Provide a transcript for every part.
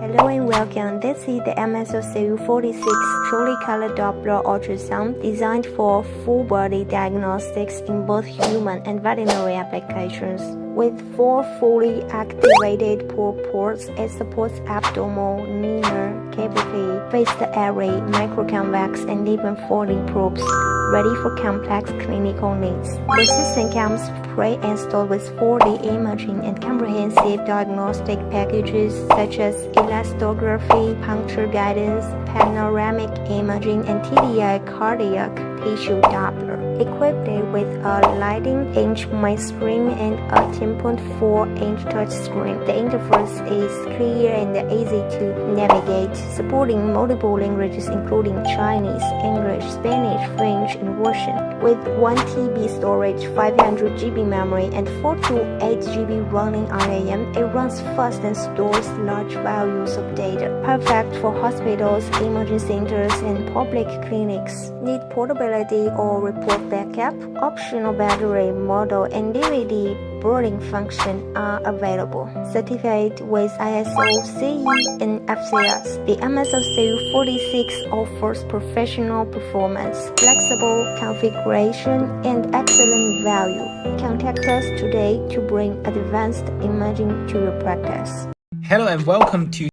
Hello and welcome. This is the MSL 46 truly color Doppler ultrasound designed for full body diagnostics in both human and veterinary applications. With 4 fully activated pull ports, it supports abdominal, linear, cavity, phased array, microconvex, and even folding probes, ready for complex clinical needs. The system comes pre-installed with 4D imaging and comprehensive diagnostic packages such as elastography, puncture guidance, panoramic imaging, and TDI cardiac tissue Doppler. Equipped with a leading-edge mainstream and a 10.4-inch touchscreen, the interface is clear and easy to navigate, supporting multiple languages including Chinese, English, Spanish, French, and Russian. With 1 TB storage, 500 GB memory, and 4 to 8 GB running IAM, it runs fast and stores large volumes of data. Perfect for hospitals, imaging centers, and public clinics. Need portability or report backup? Optional battery model and DVD boarding function are available. Certified with ISO, CE, and FCS, the MSL 46 offers professional performance, flexible configuration, and excellent value. Contact us today to bring advanced imaging to your practice. Hello and welcome to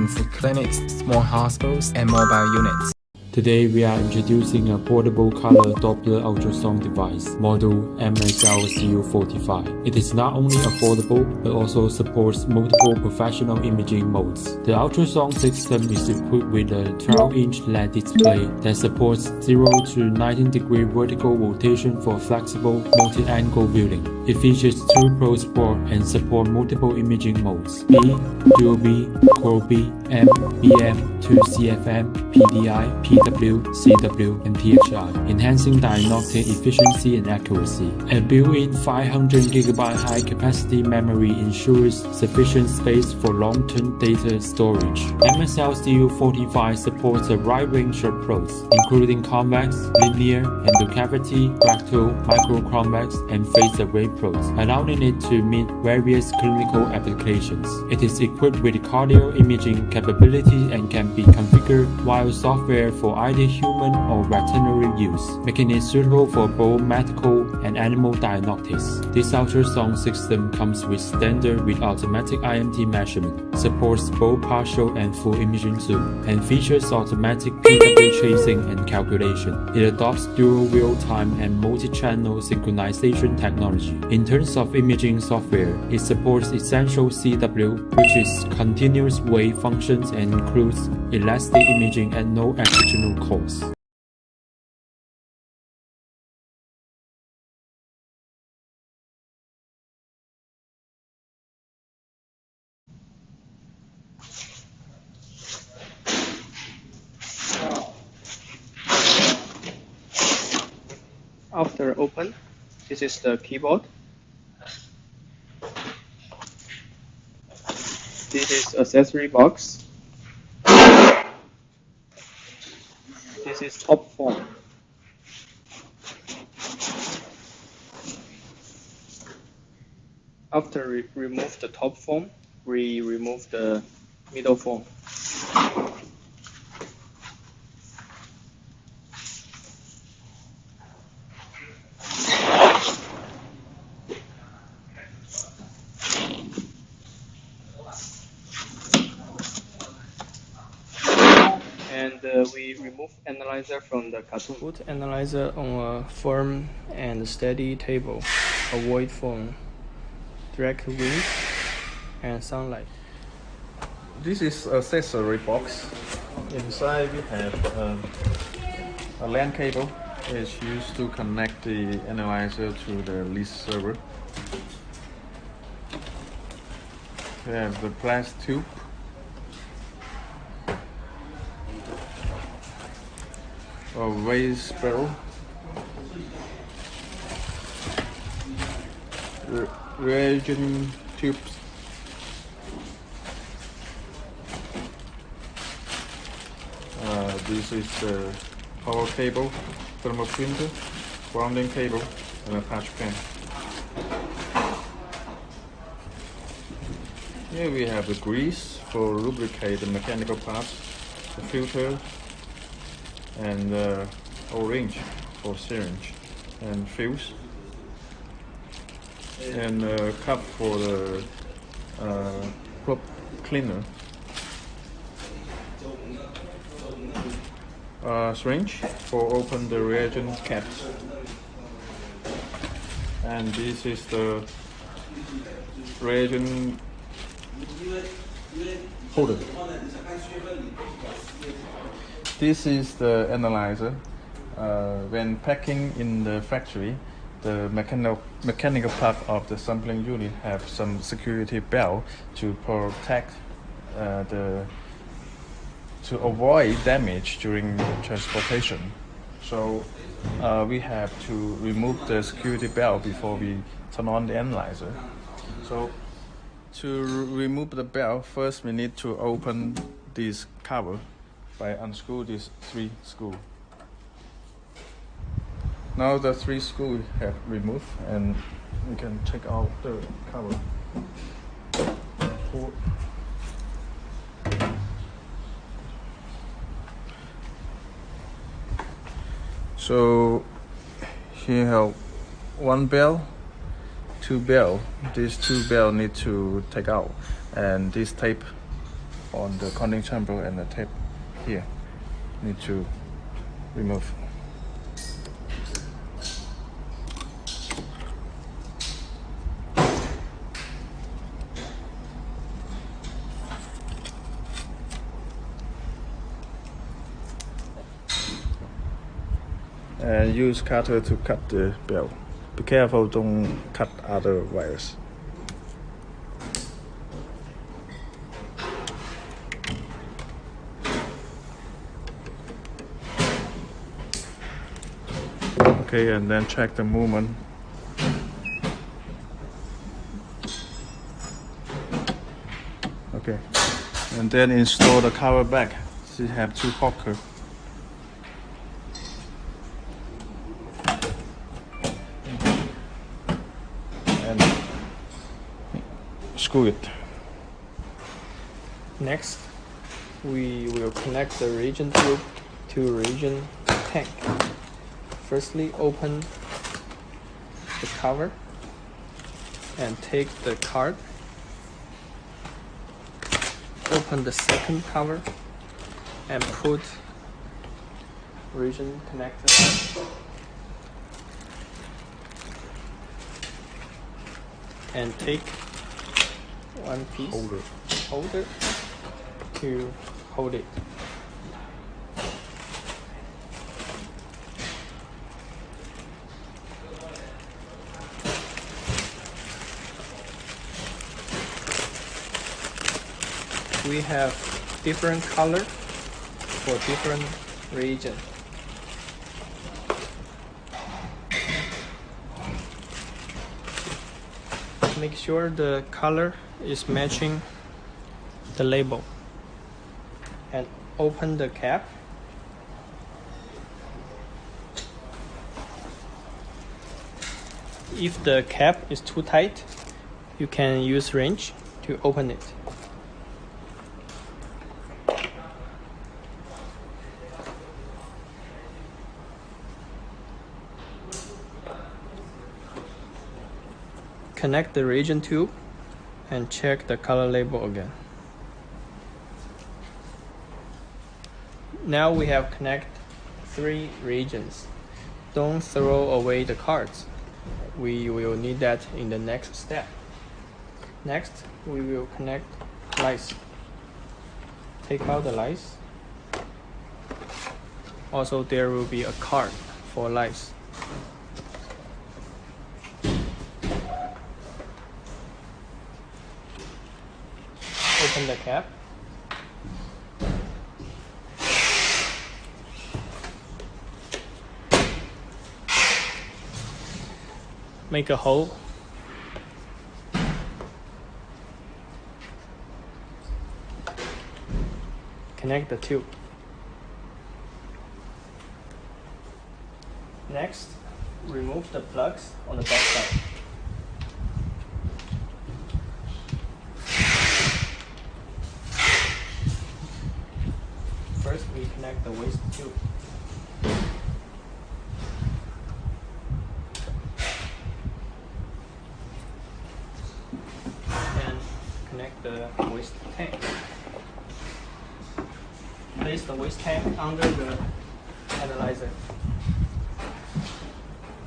for clinics, small hospitals, and mobile units. Today we are introducing a portable color Doppler ultrasound device, model MSL 45. It is not only affordable but also supports multiple professional imaging modes. The ultrasound system is equipped with a 12-inch LED display that supports 0 to 19 degree vertical rotation for flexible multi-angle viewing. It features 2 probe ports and support multiple imaging modes: B, Dual B, Core B, M, BM, 2CFM, PDI, PW, CW, and PHI, enhancing diagnostic efficiency and accuracy. A built-in 500GB high-capacity memory ensures sufficient space for long-term data storage. MSL 45 supports a wide range of probes, including convex, linear, endocavity, rectal, microconvex, and phased array probes, allowing it to meet various clinical applications. It is equipped with cardio imaging capability and can be configured via software for either human or veterinary use, making it suitable for both medical and animal diagnostics. This ultrasound system comes with standard with automatic IMT measurement, supports both partial and full imaging zoom, and features automatic PW tracing and calculation. It adopts dual real-time and multi-channel synchronization technology. In terms of imaging software, it supports essential CW, which is continuous wave functions and includes elastic imaging at no additional cost. After open, this is the keyboard. This is accessory box. This is top form. After we remove the top foam, we remove the middle foam. And we remove analyzer from the cartoon. Put analyzer on a firm and steady table. Avoid foam, direct wind, and sunlight. This is accessory box. Inside we have a LAN cable. It's used to connect the analyzer to the list server. We have the plastic tube. A raised barrel. Reagent tubes. This is the power cable, thermal printer, grounding cable, and a patch pen. Here we have the grease for lubricate the mechanical parts, the filter, and the orange for syringe, and fuse, and a cup for the prop cleaner. Syringe for open the reagent caps, and this is the reagent holder. This is the analyzer. When packing in the factory, the mechanical part of the sampling unit have some security belt to protect to avoid damage during transportation. So we have to remove the security belt before we turn on the analyzer. So to remove the belt, first we need to open this cover by unscrew these 3 screws. Now the 3 screws have removed, and we can take out the cover. So here have 1 bell, 2 bell. These 2 bell need to take out, and this tape on the counting chamber and the tape here need to remove. And use cutter to cut the bell. Be careful, don't cut other wires. Okay, and then check the movement. Okay, and then install the cover back. So you have 2 hookers. And screw it. Next, we will connect the reagent tube to reagent tank. Firstly, open the cover and take the card. Open the second cover and put reagent connector and take 1 piece holder to hold it. We have different color for different reagent. Make sure the color is matching the label, and open the cap. If the cap is too tight, You can use wrench to open it. Connect the reagent tube and check the color label again. Now we have connect 3 reagents. Don't throw away the cards. We will need that in the next step. Next, we will connect lights. Take out the lights. Also, there will be a card for lights. Open the cap. Make a hole. Connect the tube. Next, remove the plugs on the back side. First, we connect the waste tube. And connect the waste tank. Place the waste tank under the analyzer.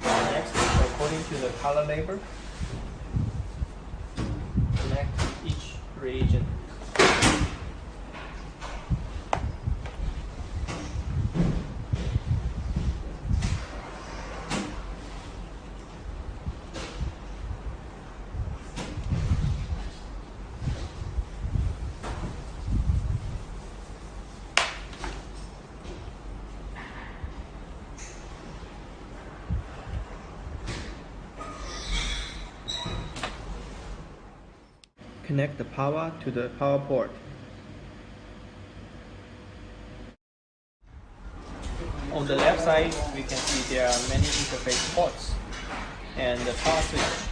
Next, according to the color label, connect each reagent. Connect the power to the power port. On the left side, we can see there are many interface ports and the power switch.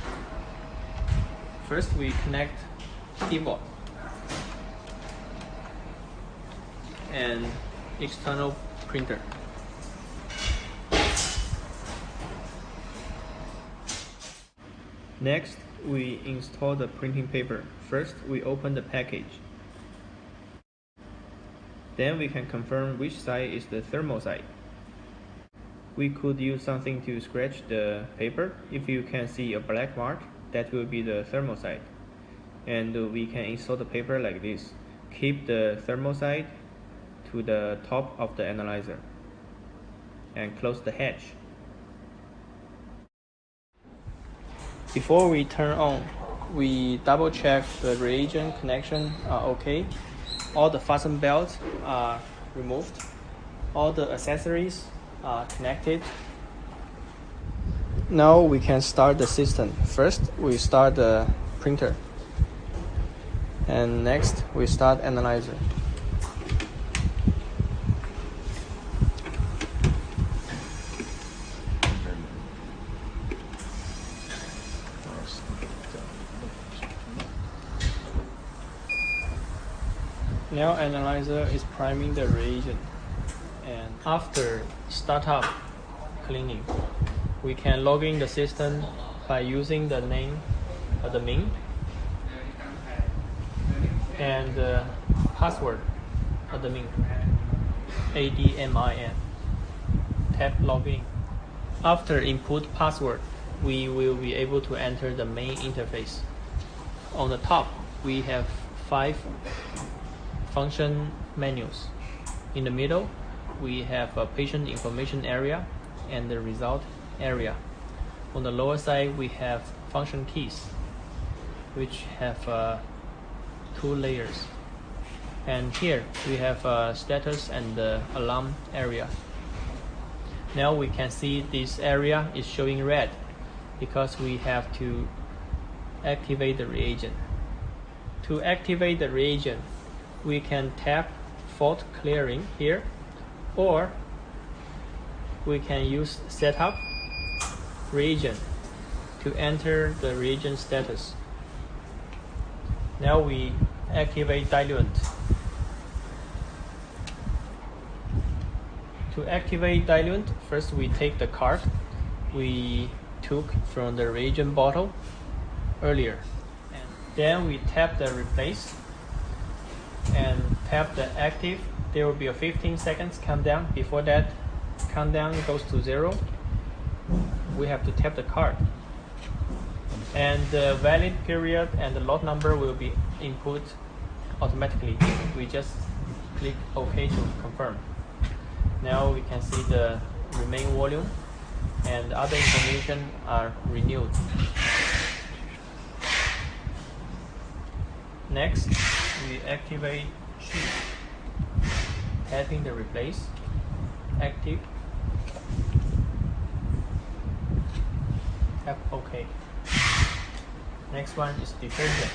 First, we connect keyboard and external printer. Next, we install the printing paper. First, we open the package. Then we can confirm which side is the thermal side. We could use something to scratch the paper. If you can see a black mark, that will be the thermal side. And we can install the paper like this. Keep the thermal side to the top of the analyzer and close the hatch. Before we turn on, we double check the reagent connection are okay. All the fasten belts are removed. All the accessories are connected. Now we can start the system. First, we start the printer. And next, we start analyzer. Now analyzer is priming the reagent, and after startup cleaning, we can log in the system by using the name admin and the password admin, ADMIN. Tap login. After input password, we will be able to enter the main interface. On the top, we have 5 function menus. In the middle, we have a patient information area and the result area. On the lower side, we have function keys, which have 2 layers. And here we have a status and the alarm area. Now we can see this area is showing red because we have to activate the reagent. To activate the reagent, we can tap fault clearing here, or we can use setup reagent to enter the reagent status. Now we activate diluent. To activate diluent, first we take the card we took from the reagent bottle earlier. And then we tap the replace and tap the active. There will be a 15 seconds countdown. Before that countdown goes to 0, we have to tap the card. And the valid period and the lot number will be input automatically. We just click OK to confirm. Now we can see the remain volume and other information are renewed. Next, we activate sheet. Tapping the replace, active, tap OK. Next one is detergent.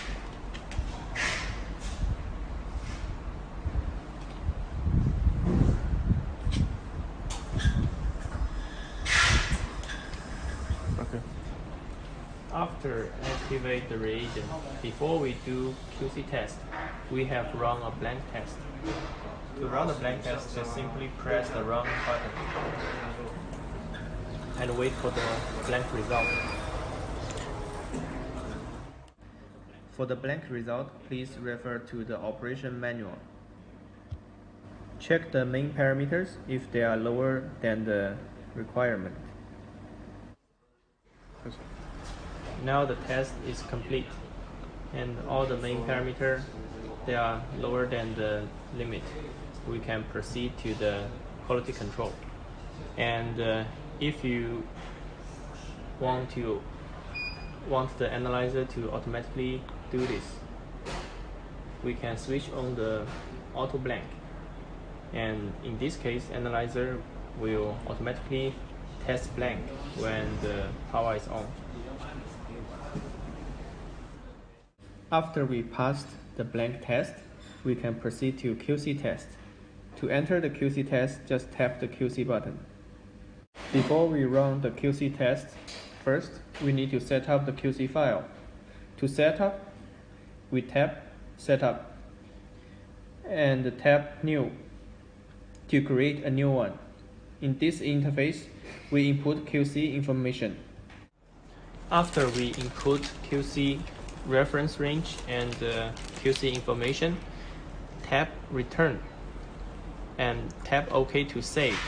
Okay. After activate the reagent, before we do QC test, we have run a blank test. To run the blank test, just simply press the run button and wait for the blank result. For the blank result, please refer to the operation manual. Check the main parameters if they are lower than the requirement. Now the test is complete and all the main parameters, they are lower than the limit. We can proceed to the quality control. And if you want the analyzer to automatically do this, we can switch on the auto blank, and in this case analyzer will automatically test blank when the power is on. After we passed the blank test, we can proceed to QC test. To enter the QC test, just tap the QC button. Before we run the QC test, first we need to set up the QC file. To set up, we tap Setup and tap New to create a new one. In this interface, we input QC information. After we input QC reference range and QC information, tap Return and tap OK to save.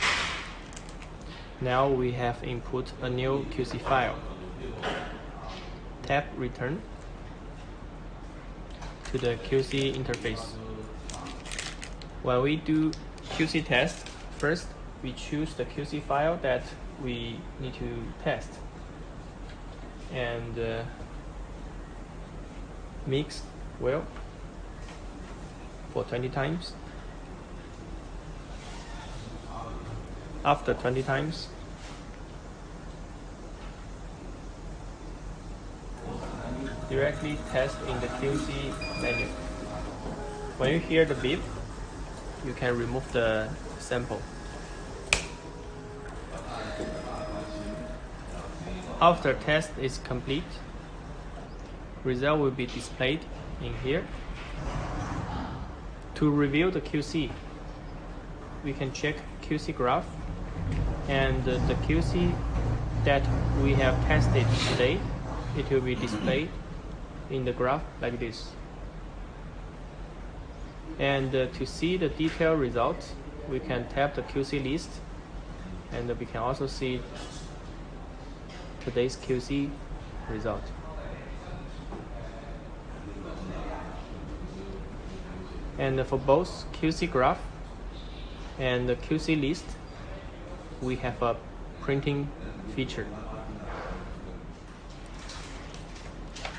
Now we have input a new QC file. Tap Return to the QC interface. When we do QC test, first we choose the QC file that we need to test and mix well for 20 times. After 20 times, directly test in the QC menu. When you hear the beep, you can remove the sample. After test is complete, result will be displayed in here. To review the QC, we can check QC graph, and the QC that we have tested today, it will be displayed in the graph like this. And to see the detailed results, we can tap the QC list, and we can also see today's QC result. And for both QC graph and the QC list, we have a printing feature.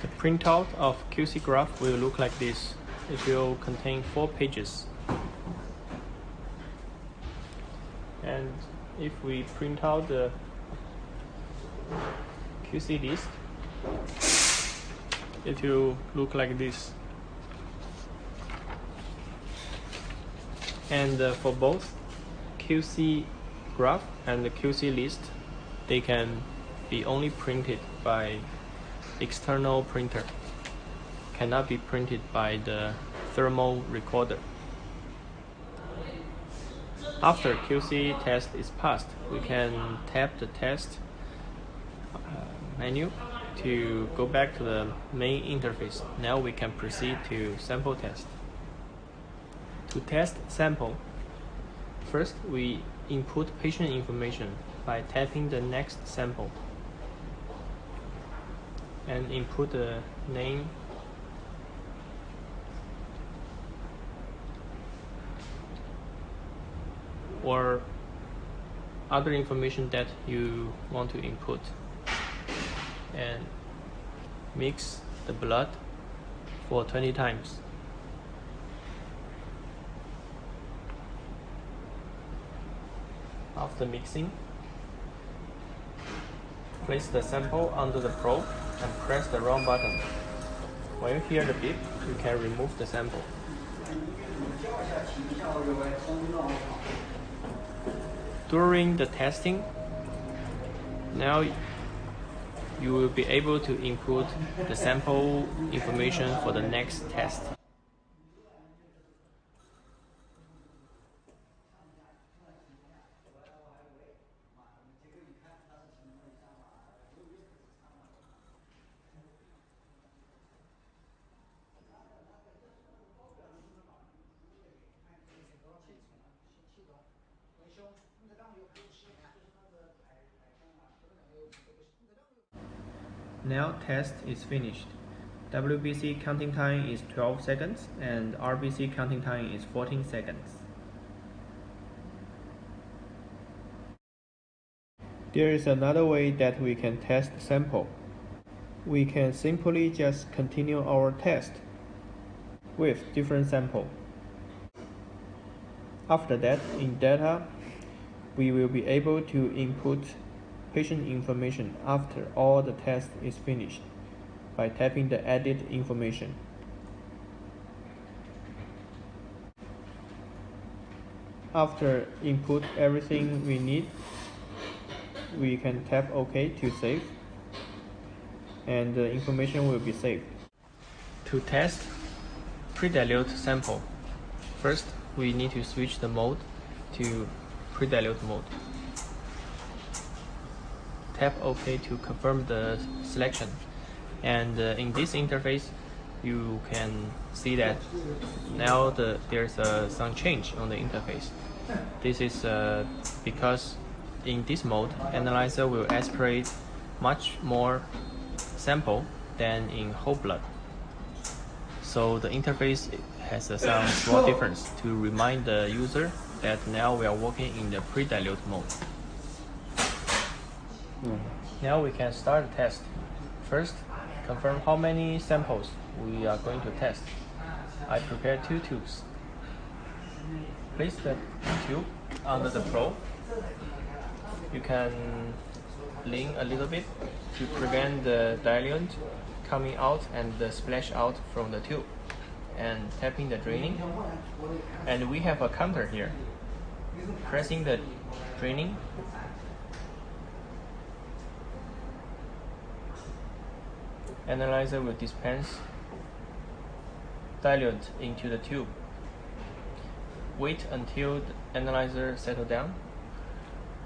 The printout of QC graph will look like this. It will contain 4 pages. And if we print out the QC list, it will look like this. And for both QC graph and the QC list, they can be only printed by external printer. cannot be printed by the thermal recorder. After QC test is passed, we can tap the test menu to go back to the main interface. Now we can proceed to sample test. To test sample, first we input patient information by tapping the next sample and input the name, or other information that you want to input, and mix the blood for 20 times. After mixing, place the sample under the probe and press the wrong button. When you hear the beep, you can remove the sample. During the testing, now you will be able to input the sample information for the next test. Now test is finished. WBC counting time is 12 seconds and RBC counting time is 14 seconds. There is another way that we can test sample. We can simply just continue our test with different sample. After that, in data, we will be able to input patient information after all the test is finished by tapping the edit information. After input everything we need, we can tap OK to save, and the information will be saved. To test pre-dilute sample, first we need to switch the mode to pre-dilute mode. Tap OK to confirm the selection, and in this interface you can see that now there's some change on the interface. This is because in this mode, analyzer will aspirate much more sample than in whole blood. So the interface has some small difference to remind the user that now we are working in the pre-dilute mode. Now we can start the test. First, confirm how many samples we are going to test. I prepared 2 tubes. Place the tube under the probe. You can lean a little bit to prevent the diluent coming out and the splash out from the tube, and tapping the draining. And we have a counter here. Pressing the draining, analyzer will dispense diluent into the tube. Wait until the analyzer settles down,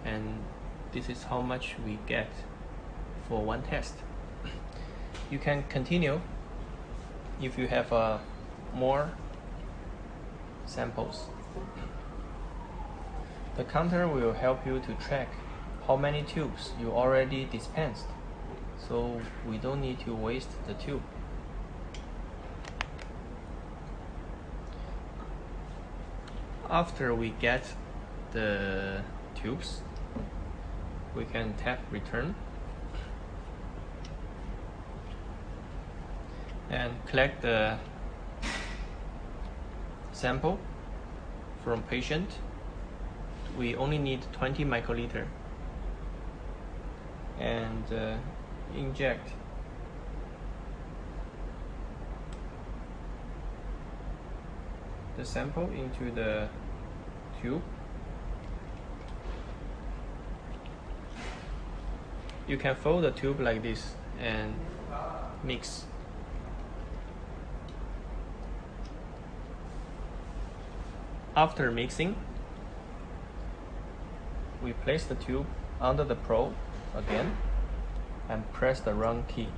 and this is how much we get for one test. You can continue if you have more samples. The counter will help you to track how many tubes you already dispensed, so we don't need to waste the tube. After we get the tubes, we can tap return and collect the sample from patient. We only need 20 microliter, and inject the sample into the tube. You can fold the tube like this and mix. After mixing, we place the tube under the probe again and press the run key.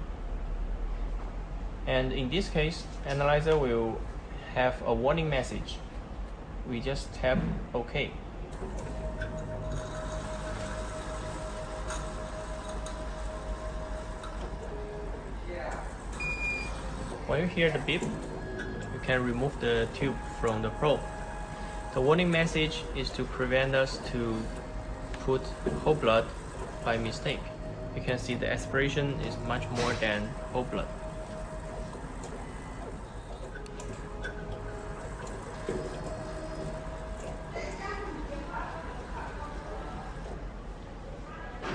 And in this case, analyzer will have a warning message. We just tap OK. When you hear the beep, you can remove the tube from the probe. The warning message is to prevent us to put whole blood by mistake. You can see the aspiration is much more than whole blood.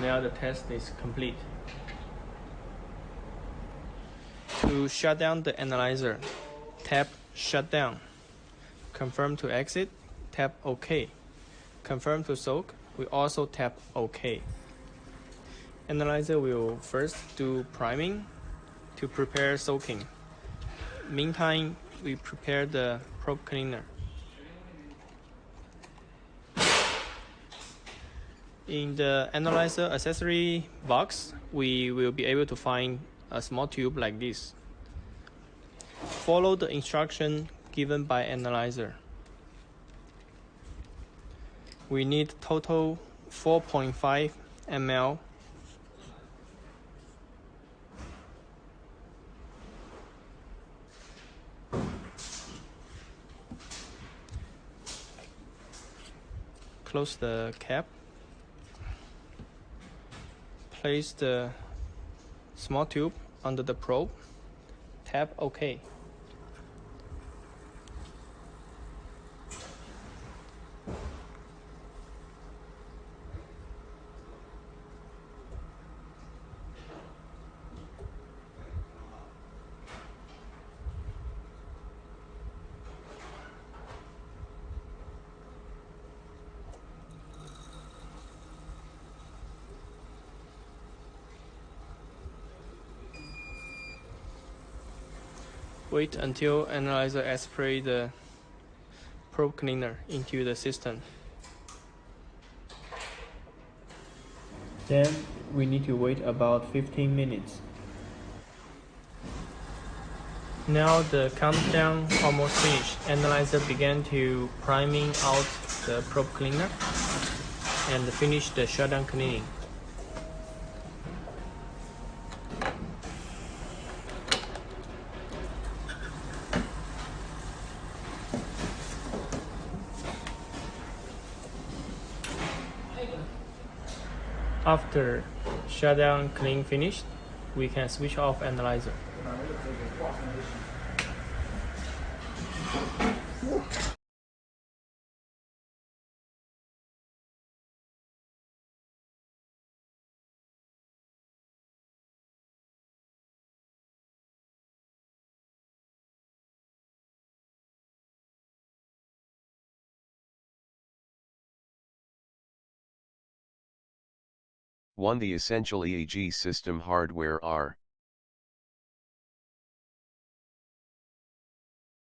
Now the test is complete. To shut down the analyzer, tap Shut Down. Confirm to exit, tap OK. Confirm to soak, we also tap OK. Analyzer will first do priming to prepare soaking. Meantime, we prepare the probe cleaner. In the analyzer accessory box, we will be able to find a small tube like this. Follow the instruction given by analyzer. We need total 4.5 ml. Close the cap. Place the small tube under the probe. Tap OK. Wait until analyzer aspirate the probe cleaner into the system. Then we need to wait about 15 minutes. Now the countdown almost finished. Analyzer began to priming out the probe cleaner and finish the shutdown cleaning. After shutdown cleaning finished, we can switch off analyzer. One. The essential EEG system hardware are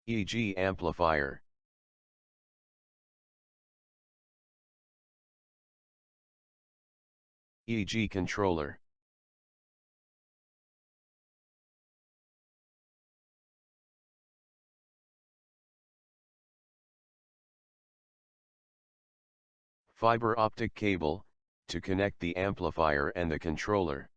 EEG amplifier, EEG controller, fiber optic cable, to connect the amplifier and the controller.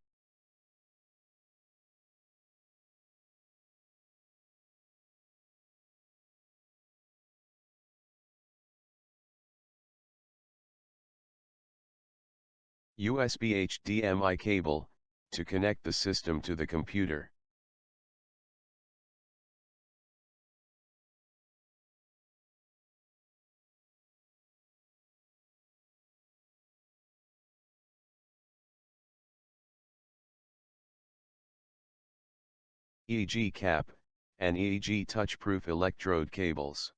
USB HDMI cable, to connect the system to the computer. EEG cap, and EEG touch-proof electrode cables.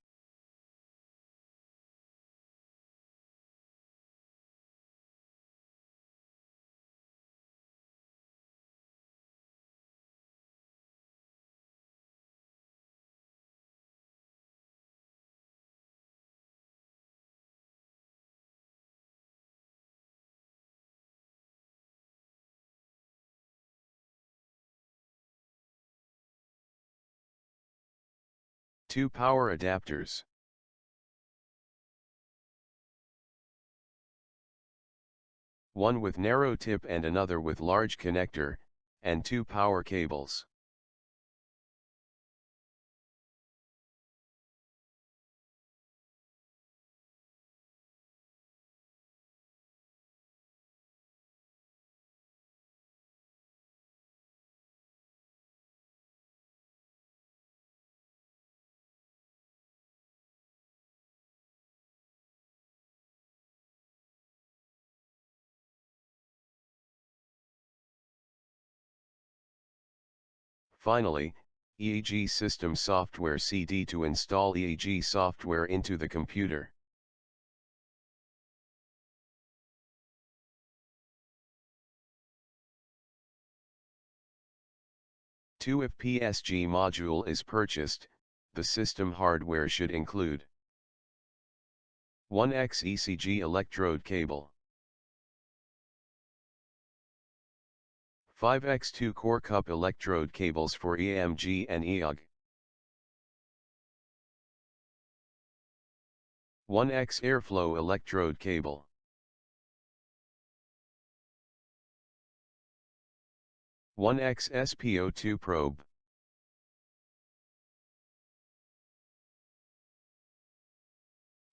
2 power adapters. One with narrow tip and another with large connector, and 2 power cables. Finally, EEG system software CD to install EEG software into the computer. If PSG module is purchased, the system hardware should include 1x ECG electrode cable, 5x2 core cup electrode cables for EMG and EOG, 1x airflow electrode cable, 1x SpO2 probe,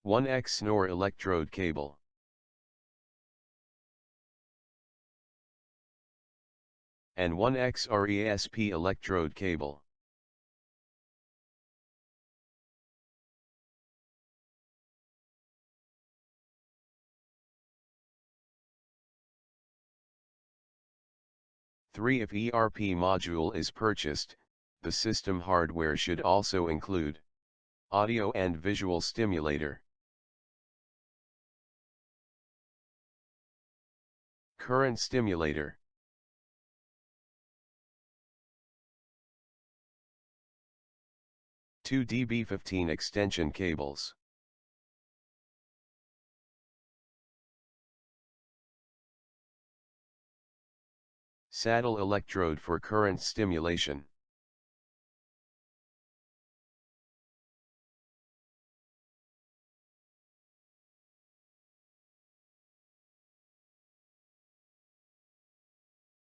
1x snore electrode cable, and 1x RESP electrode cable. If ERP module is purchased, the system hardware should also include audio and visual stimulator, current stimulator, two DB15 extension cables, saddle electrode for current stimulation,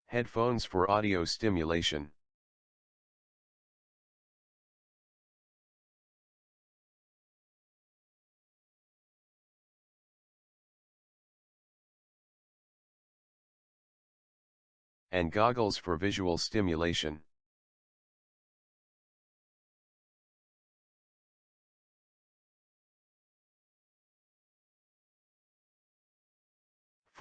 headphones for audio stimulation, and goggles for visual stimulation.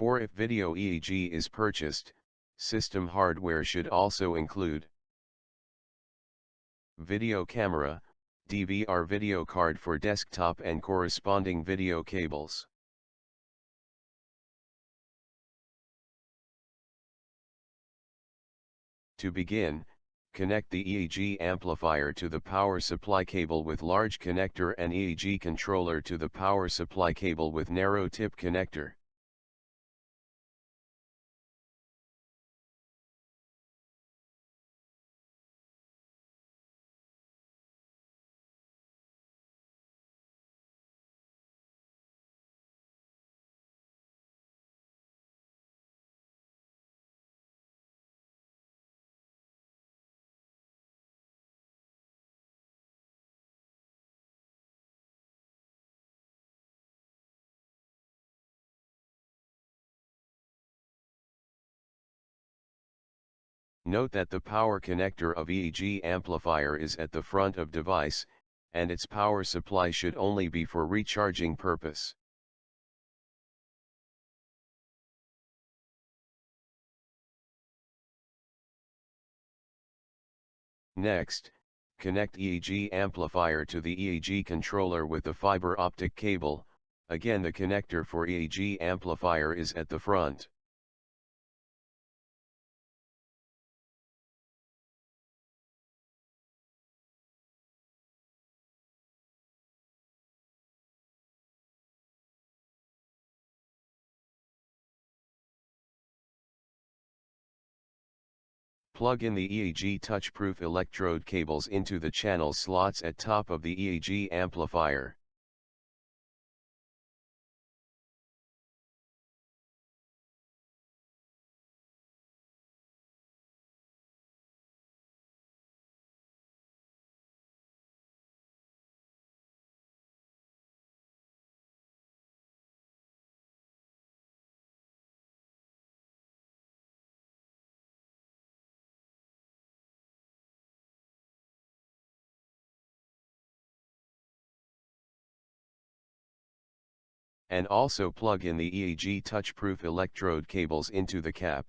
If video EEG is purchased, system hardware should also include video camera, DVR video card for desktop and corresponding video cables. To begin, connect the EEG amplifier to the power supply cable with large connector and EEG controller to the power supply cable with narrow tip connector. Note that the power connector of EEG amplifier is at the front of device, and its power supply should only be for recharging purpose. Next, connect EEG amplifier to the EEG controller with the fiber optic cable. Again, the connector for EEG amplifier is at the front. Plug in the EAG touch-proof electrode cables into the channel slots at top of the EAG amplifier. And also plug in the EAG touch-proof electrode cables into the cap.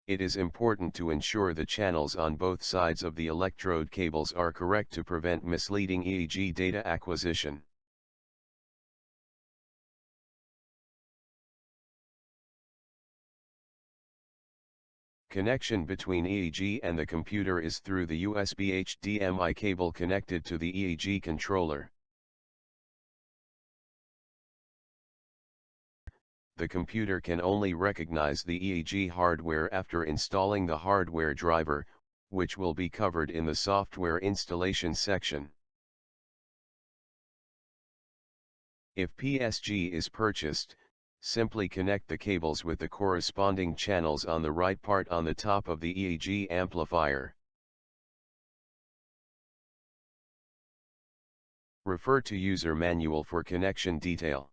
It is important to ensure the channels on both sides of the electrode cables are correct to prevent misleading EAG data acquisition. Connection between EAG and the computer is through the USB HDMI cable connected to the EAG controller. The computer can only recognize the EAG hardware after installing the hardware driver, which will be covered in the software installation section. If PSG is purchased, simply connect the cables with the corresponding channels on the right part on the top of the EAG amplifier. Refer to user manual for connection detail.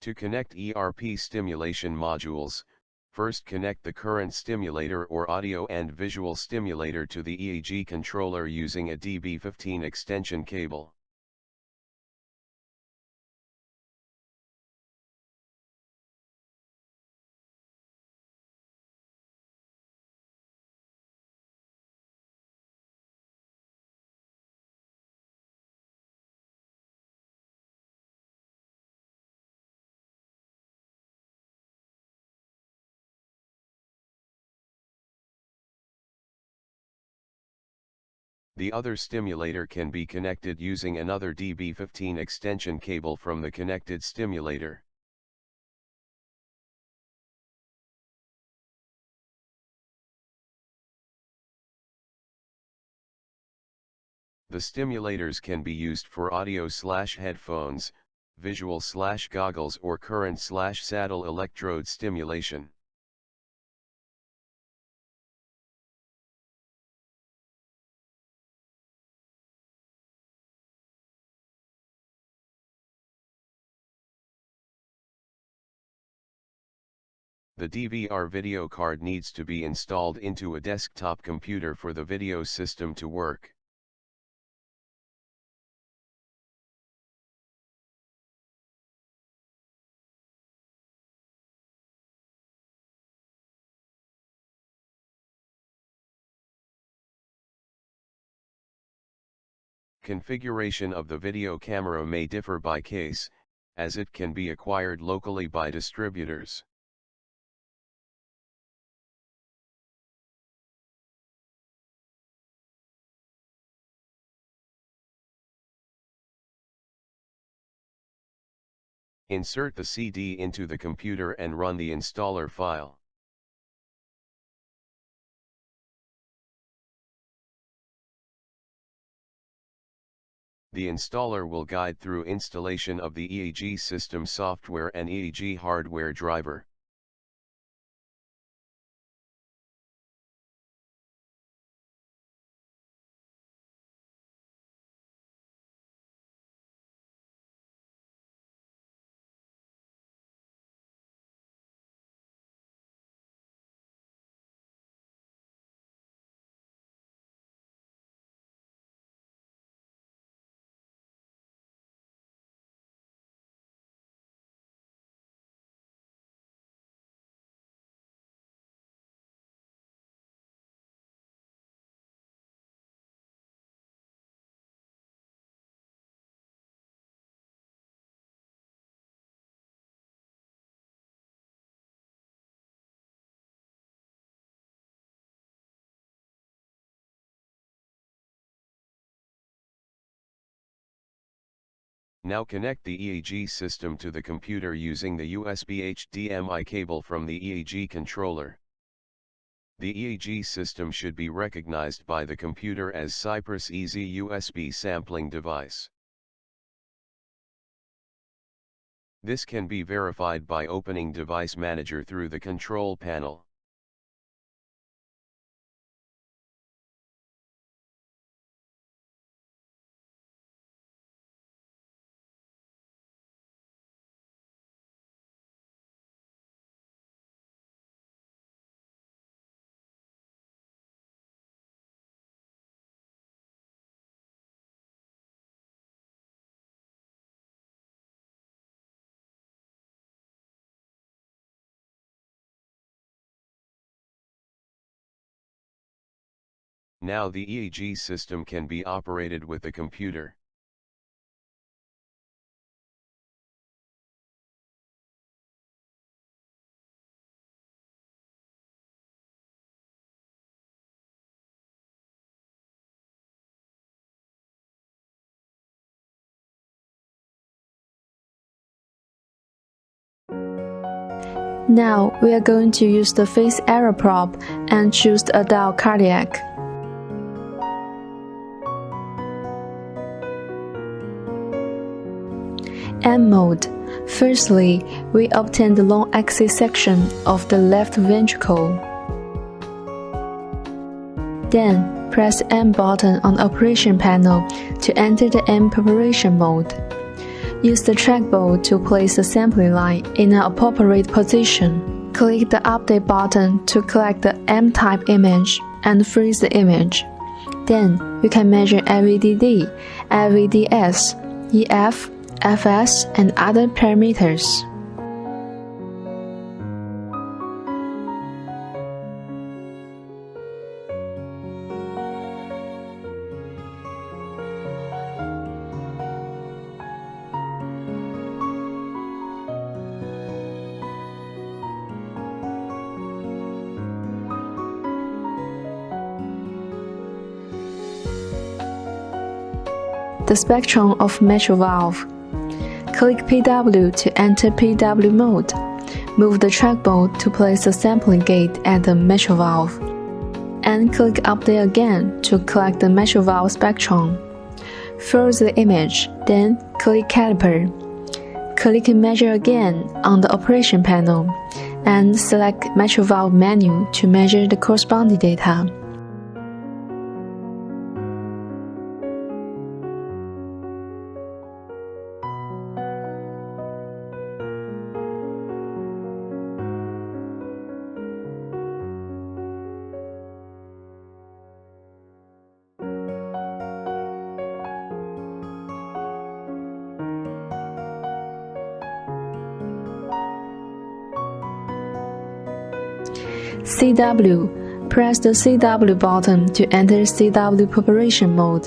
To connect ERP stimulation modules, first connect the current stimulator or audio and visual stimulator to the EAG controller using a DB15 extension cable. The other stimulator can be connected using another DB15 extension cable from the connected stimulator. The stimulators can be used for audio/headphones, visual/goggles or current/saddle electrode stimulation. The DVR video card needs to be installed into a desktop computer for the video system to work. Configuration of the video camera may differ by case, as it can be acquired locally by distributors. Insert the CD into the computer and run the installer file. The installer will guide through installation of the EAG system software and EAG hardware driver. Now connect the EAG system to the computer using the USB HDMI cable from the EAG controller. The EAG system should be recognized by the computer as Cypress Easy USB sampling device. This can be verified by opening Device Manager through the control panel. Now the EAG system can be operated with the computer. Now we are going to use the face error prop and choose the adult cardiac. M mode. Firstly, we obtain the long axis section of the left ventricle. Then, press the M button on the operation panel to enter the M preparation mode. Use the trackball to place the sampling line in an appropriate position. Click the Update button to collect the M-type image and freeze the image. Then, you can measure LVDD, LVDS, EF, FS, and other parameters. The spectrum of mitral valve. Click PW to enter PW mode. Move the trackball to place the sampling gate at the mitral valve. And click Update again to collect the mitral valve spectrum. Freeze the image, then click Caliper. Click Measure again on the operation panel, and select mitral valve menu to measure the corresponding data. CW. Press the CW button to enter CW preparation mode.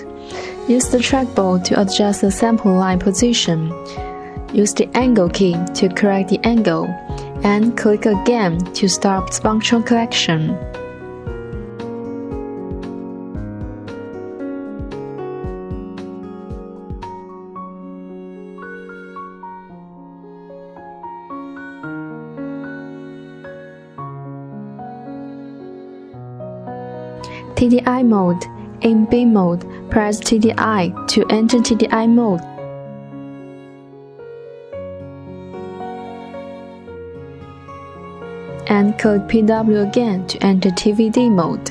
Use the trackball to adjust the sample line position. Use the angle key to correct the angle, and click again to start spectrum collection. TDI mode. In B mode, press TDI to enter TDI mode. And click PW again to enter TVD mode.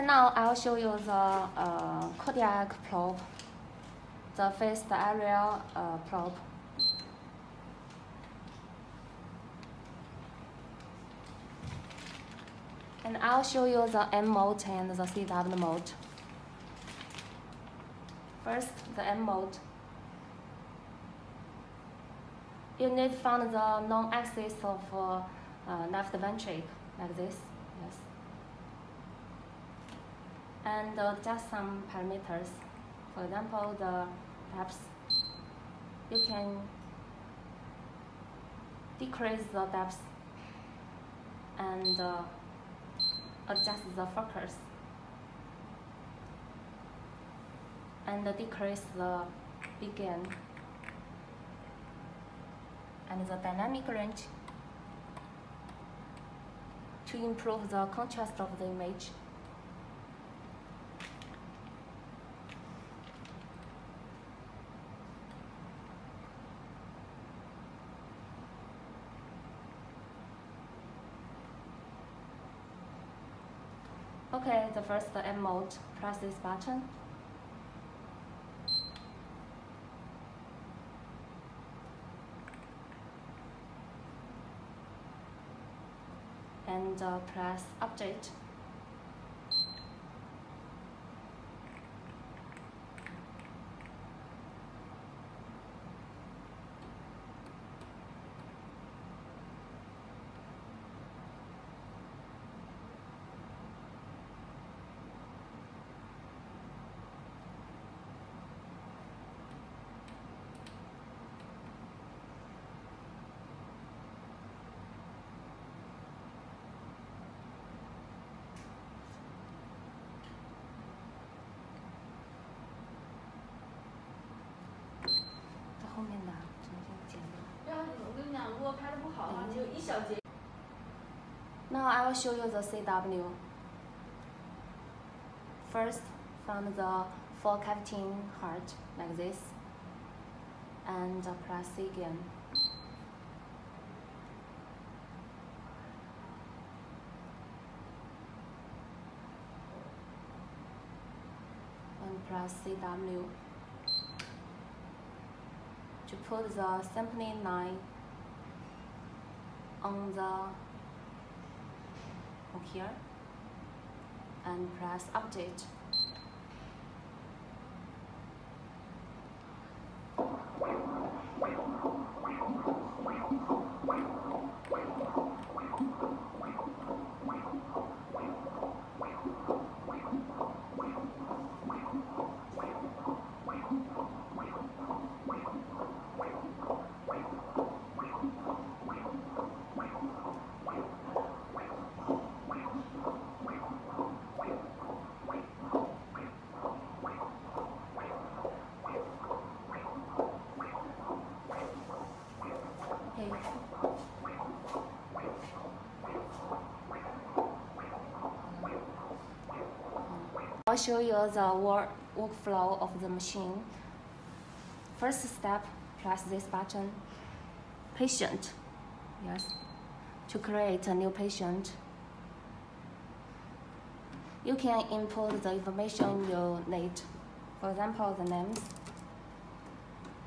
now I'll show you the cardiac probe, the first area probe. And I'll show you the M mode and the CW mode. First, the M mode. You need to find the non-axis of left ventricle, like this, yes. And adjust some parameters. For example, the depth. You can decrease the depth and adjust the focus and decrease the begin and the dynamic range to improve the contrast of the image. Okay, the first M mode, press this button. And press update. Now I will show you the CW. First, find the 4 cavity heart like this, and press again. And press CW to put the sampling line on here and press update. I'll show you the workflow of the machine. First step, press this button. Patient, yes, to create a new patient. You can input the information you need, for example, the names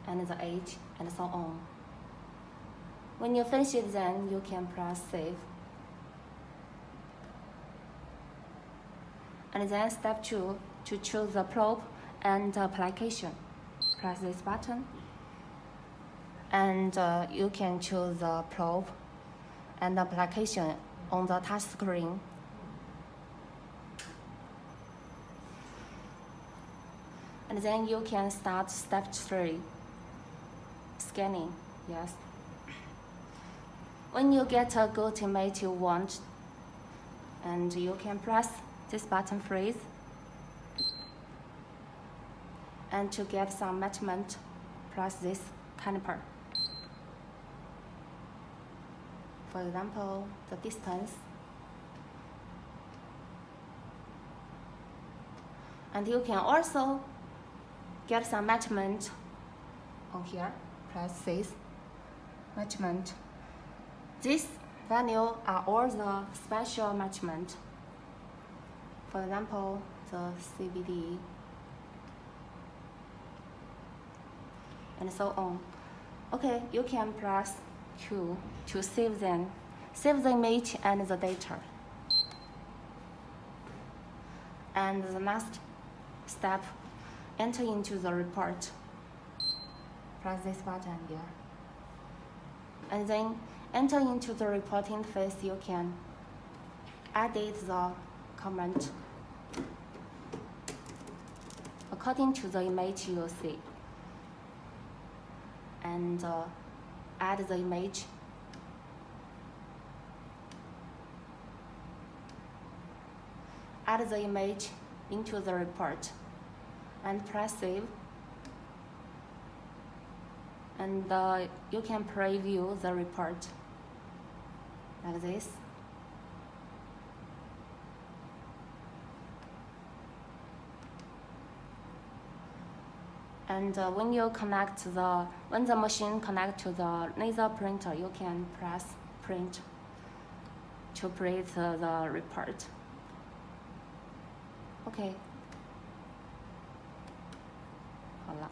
and the age and so on. When you finish it, then you can press save. And then step 2, to choose the probe and application. Press this button. And you can choose the probe and application on the touch screen. And then you can start step 3, scanning, yes. When you get a good image you want, and you can press this button freeze. And to get some measurement, press this caliper. For example, the distance. And you can also get some measurement on here. Press this measurement. These values are all the special measurement. For example, the CVD, and so on. Okay, you can press Q to save them. Save the image and the data. And the next step, enter into the report. Press this button here. And then enter into the report interface. You can edit the comment according to the image you see. And add the image. Add the image into the report and press save. And you can preview the report like this. And when the machine connects to the laser printer, you can press print to print the report. Okay. 好了。